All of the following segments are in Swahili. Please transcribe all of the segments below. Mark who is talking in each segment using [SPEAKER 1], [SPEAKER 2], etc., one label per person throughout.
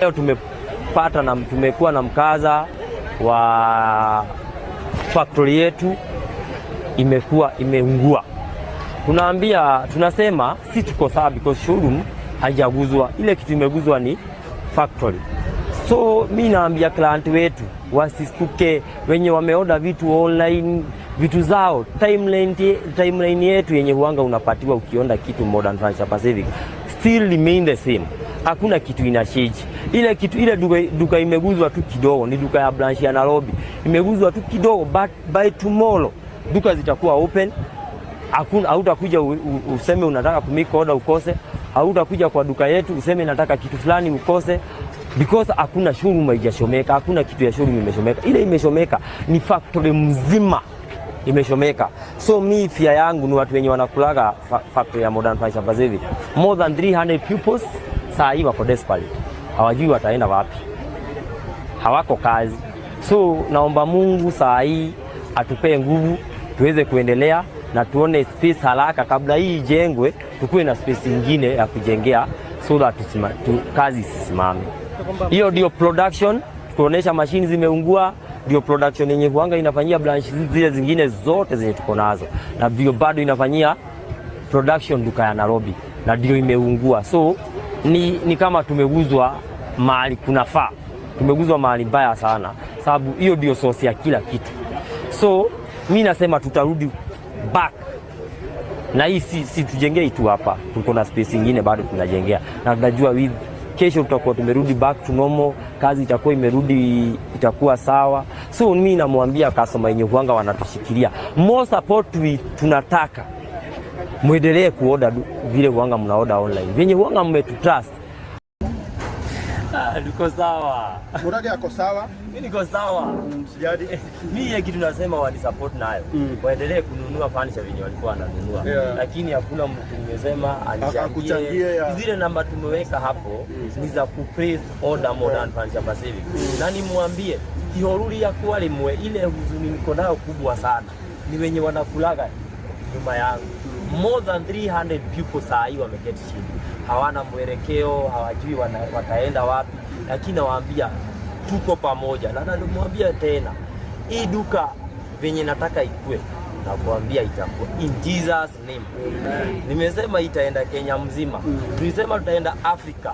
[SPEAKER 1] Leo tumekuwa na mkaza wa factory yetu imeungua. Tunasema si tuko sawa because showroom haijaguzwa, ile kitu imeguzwa ni factory. So mimi naambia client wetu wasistuke, wenye wameoda vitu online, vitu zao timeline yetu yenye huanga unapatiwa ukionda kitu Modern Furniture Pacific still remain the same. Hakuna kitu inashiji. Ile duka imeguzwa tu kidogo, ni duka ya branch ya Nairobi. Imeguzwa tu kidogo, but by tomorrow duka zitakuwa open. Hautakuja useme unataka kumake order ukose. Hautakuja kwa duka yetu useme nataka kitu fulani ukose, because hakuna showroom haijashomeka, hakuna kitu ya showroom imeshomeka. Ile imeshomeka ni factory mzima imeshomeka. So mi fear yangu ni watu wenye wanakulaga factory ya Modern Furniture Pacific. More than 300 pupils saa hii wako desperate. Hawajui wataenda wapi. Hawako kazi. So naomba Mungu saa hii atupee nguvu tuweze kuendelea na tuone space haraka kabla hii ijengwe, tukue na space nyingine ya kujengea so that kazi isisimame. Hiyo ndio production, kuonesha machine zimeungua, ndio production yenye huanga inafanyia branch zile zingine zote zenye tuko nazo. Na ndio bado inafanyia production duka ya Nairobi na ndio imeungua. So ni kama tumeguzwa mahali kunafaa. Tumeguzwa mahali mbaya sana, sababu hiyo ndio source ya kila kitu. So mimi nasema tutarudi back. Na hii si tujengee tu hapa. Tuko na space nyingine bado tunajengea. Na tunajua kesho tutakuwa tumerudi back to normal, kazi itakuwa imerudi, itakuwa sawa. So mimi namwambia customer yenye huanga wanatushikilia, more support tunataka. Muendelee kuoda vile huanga mnaoda online. Venye huanga mmetutrust. Niko sawa.
[SPEAKER 2] Murage yako sawa?
[SPEAKER 1] Mimi niko sawa.
[SPEAKER 2] Msijadi.
[SPEAKER 1] Mimi kitu nasema wani support nayo. Waendelee kununua furniture venye walikuwa wananunua. Lakini hakuna mtu nimesema anichangie. Zile namba tumeweka hapo ni za kupraise order Modern Furniture Pacific. Na nimwambie kihoruri ya kwa limwe ile huzuni niko nayo kubwa sana. Ni wenye wanakulaga nyuma yangu. More than 300 people saa hii wameketi chini. Hawana mwelekeo, hawajui wataenda wapi, lakini nawaambia tuko pamoja. Na namwambia tena, hii duka venye nataka ikue, na kuambia itakuwa in Jesus name. Nimesema itaenda Kenya mzima. Tulisema tutaenda Afrika.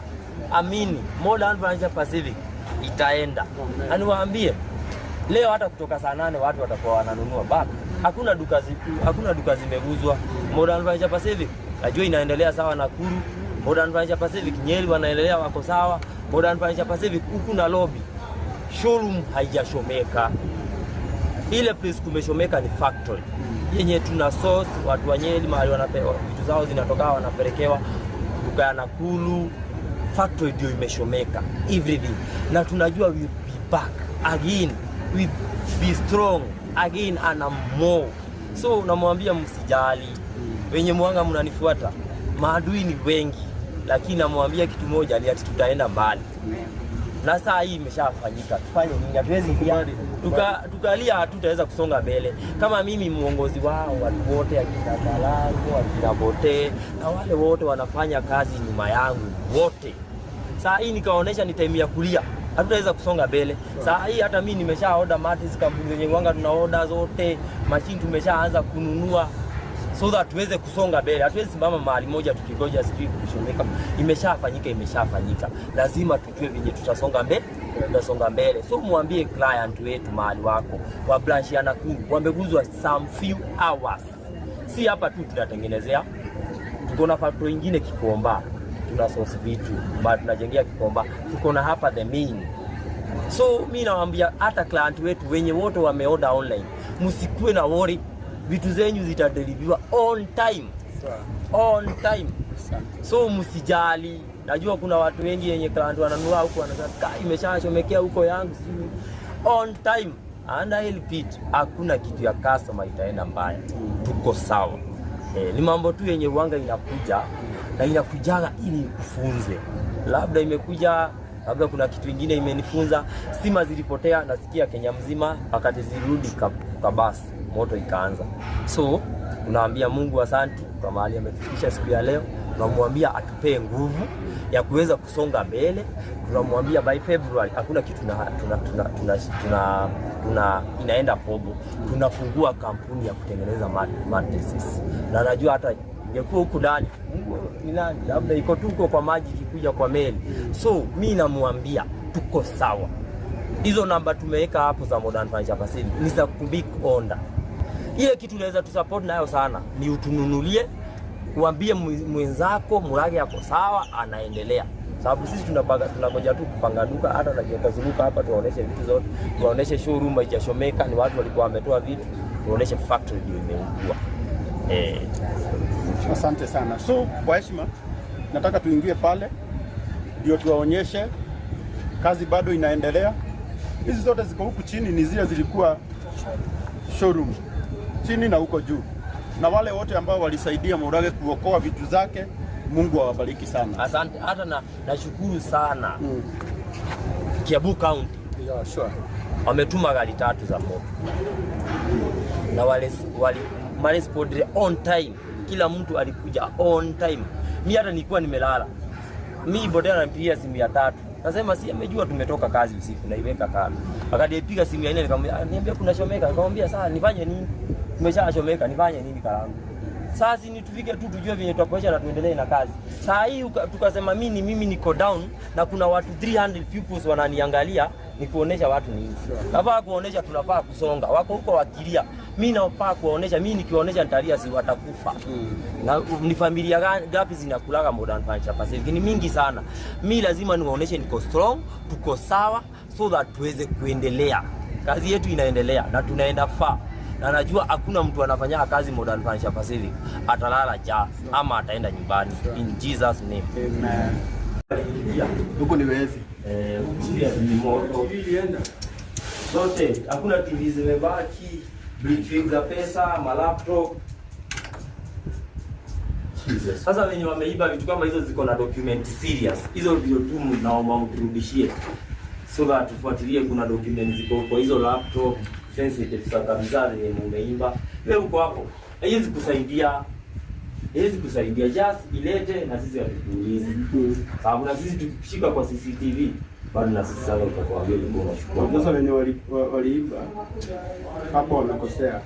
[SPEAKER 1] Amini, Modern Furniture Pacific itaenda. Na niwaambie leo hata kutoka saa 8 watu watakuwa wananunua bado. Hakuna duka zimeguzwa. Modern Furniture Pacific najua inaendelea sawa Nakuru. Modern Furniture Pacific Nyeri wanaendelea wako sawa. Modern Furniture Pacific huku na lobby showroom haijashomeka. Ile place kumeshomeka ni factory yenye tuna source watu wa Nyeri mahali wanapewa vitu zao zinatoka wanapelekewa duka ya Nakuru. Factory ndio imeshomeka everything, na tunajua we be back again, we be strong again and more. So namwambia msijali, wenye mwanga mnanifuata, maadui ni wengi, lakini namwambia kitu moja ni ati tutaenda mbali. Na saa hii imeshafanyika, tufanye nini? Hatuwezi tukalia hatutaweza kusonga mbele. Kama mimi muongozi wao, watu wote akina Kalango, akina Bote na wale wote wanafanya kazi nyuma yangu wote. Saa hii nikaonesha ni time ya kulia, hatutaweza kusonga mbele. Saa hii hata mimi nimesha order matis kampuni zenye wanga tuna order zote, machine tumeshaanza kununua so that tuweze kusonga mbele. Hatuwezi simama mahali moja tukigoja sijui kushomeka. Imeshafanyika. Lazima tujue venye tutasonga mbele. So muambie client wetu mahali wako wa branch ya Nakuru wameguzwa some few hours. Si hapa tu tunatengenezea. Tuko na factory nyingine Kikomba. Tuna source vitu, bado tunajengea Kikomba. Tuko na hapa the main. So mimi nawaambia hata client wetu wenye wote wameorder online, msikue na worry. Vitu zenyu zitadeliviwa on time. So msijali. Najua kuna watu wengi yenye client wananunua huko wanasema imeshachomekea huko yangu si on time. And I repeat, hakuna kitu ya customer itaenda mbaya. Tuko sawa. Ni mambo tu yenye uanga inakuja na inakujaga ili kufunze. Labda imekuja, labda kuna kitu kingine imenifunza. Stima zilipotea nasikia Kenya mzima, wakati zirudi kabasi moto ikaanza. So tunaambia Mungu asante kwa mahali ametufikisha siku ya leo. tunamwambia atupee nguvu ya kuweza kusonga mbele. Tunamwambia by February hakuna kitu inaenda pogo, tunafungua kampuni ya kutengeneza mattresses, na najua hata ingekuwa huku ndani ni nani, labda iko tuko kwa maji kikuja kwa meli. So mimi namwambia tuko sawa. Hizo namba tumeweka hapo za Modern Furniture Pacific ni za kubig order. Ile kitu unaweza tusupport nayo sana ni utununulie, uambie mwenzako murage yako sawa, anaendelea. Sababu sisi tunangoja tu kupanga duka, hata na kuzunguka hapa tuwaoneshe vitu zote, tuwaoneshe showroom haijashomeka, ni watu walikuwa wametoa vitu, tuwaoneshe factory ndio imeungua.
[SPEAKER 2] Asante sana. So kwa heshima nataka tuingie pale ndio tuwaonyeshe kazi bado inaendelea. Hizi zote ziko huku chini ni zile zilikuwa showroom chini na huko juu, na wale wote ambao walisaidia Murage kuokoa vitu zake, Mungu awabariki sana.
[SPEAKER 1] Asante. Hata nashukuru sana Kiambu County.
[SPEAKER 2] Yeah, sure.
[SPEAKER 1] Wametuma gari 3 za moto na wale respond on time. Kila mtu alikuja on time. Mimi hata nilikuwa nimelala. Mimi bodea ananipigia simu ya 3. Nasema si amejua tumetoka kazi usiku, naiweka kando. Akanipiga simu ya 4 nikamwambia niambia kuna shomeka. Nikamwambia sasa nifanye nini? Tumeshashomeka, nifanye nini kalamu? Sasa ni tufike tu tujue venye tutapoesha na tuendelee na kazi. Saa hii tukasema mimi niko down na kuna watu 300 pupils wananiangalia, ni kuonesha watu nini. Nafaa kuonesha tunafaa kusonga. Wako huko wakilia. Mimi nafaa kuonesha, mimi nikionyesha nitalia si watakufa. Na ni familia ngapi zinakulaga Modern Furniture Pacific? Ni mingi sana. Mimi lazima niwaoneshe niko strong, tuko sawa so that tuweze kuendelea. Kazi yetu inaendelea na tunaenda far. Na najua hakuna mtu anafanya kazi Modern Furniture Pacific atalala njaa ama ataenda nyumbani. In Jesus name.
[SPEAKER 2] Amen. Huko ni wezi.
[SPEAKER 1] Ni moto. Sote hakuna TV zimebaki, briefing za pesa, laptop. Jesus. Sasa wenye wameiba vitu kama hizo ziko na document serious. Hizo ndio tu naomba mturudishie. So that tufuatilie kuna document ziko kwa hizo laptop sensitive za kabisa yenye umeimba. Wewe uko hapo. Haiwezi kusaidia just ilete na sisi hatukuulizi. Sababu na sisi tukishika kwa CCTV bado na sisi sasa tutakuwa vile tunashukuru.
[SPEAKER 2] Sasa wenye waliimba hapo wamekosea.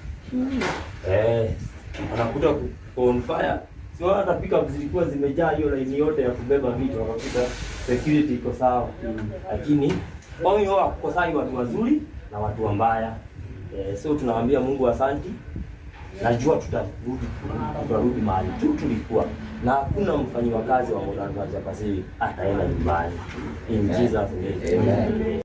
[SPEAKER 1] Anakuta on fire. Sio hata pika zilikuwa zimejaa hiyo line yote ya kubeba vitu, wakakuta security iko sawa. Lakini wao wako sawa, watu wazuri na watu wabaya. So tunawaambia Mungu asante. Najua tutarudi mahali tu tulikuwa. Na hakuna mfanyikazi wa Modern Furniture Pacific ataenda nyumbani. In Jesus name. Amen.